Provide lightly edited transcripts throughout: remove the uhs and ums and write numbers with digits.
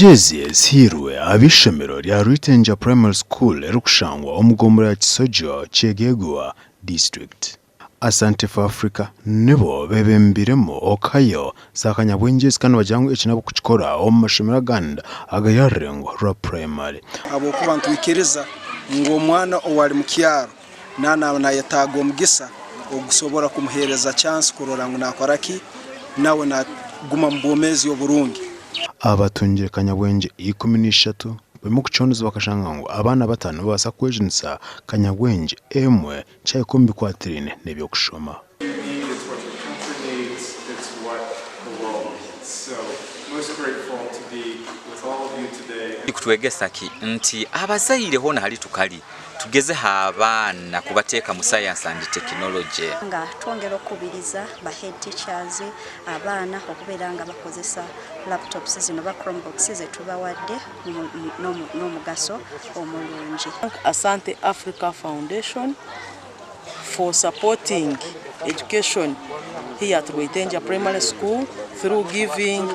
Enjezi ezihirwe ab'ishomero lya Kyenjojo Primary School erukushangwa omugomero ya Kyenjojo Kyegegwa District. Asante Africa nibo bebembiremo okayo za kanyabwengye kandi bajyangu ekinabo kukikora amashomero aganda agayarengo rwa primary. Abo kubantu ikereza ngo mwana owali mu kyaro nana yatago mugisa ogusobora kumuhereza chance kurora ngo nakoraki nawe na guma mbomezi yo Burundi. Abatungire kanyabwengye 13 bemu kuchoneza bakashanga ngo abana batanu basa kwejinisa kanyabwengye emwe cyaye kombi kwa 3 nebyo kushoma. Kutwegesaki nti abazayire hona hali tukali tugeze abana kubateeka mu science and technology nga twongera okubiriza ba head teachers abana okubeeranga bakozesa laptops zino ba Chromebooks zetubawadde n'omugaso omulungi. Asante Africa Foundation for supporting education here at Kyenjojo Primary School through giving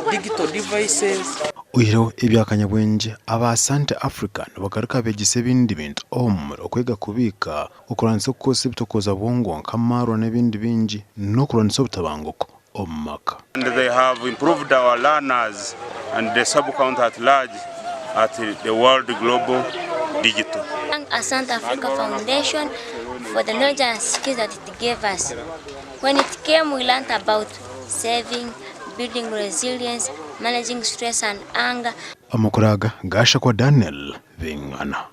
digital devices. Uyiro ebya kanyabwengye aba Asante Africa bagaruka begise bindi bintu okwega kubika okuranisa kose bitokoza bongo nkamaro n'ebindi bingi no kuranisa butabanguko omumaka. And they have improved our learners and the sub-count at large at the world global digital. Thank Asante Africa Foundation for the knowledge and skills that it gave us. When it came, we learned about saving, building resilience, managing stress and anger. Amukuraga gasha kwa Daniel Vingana.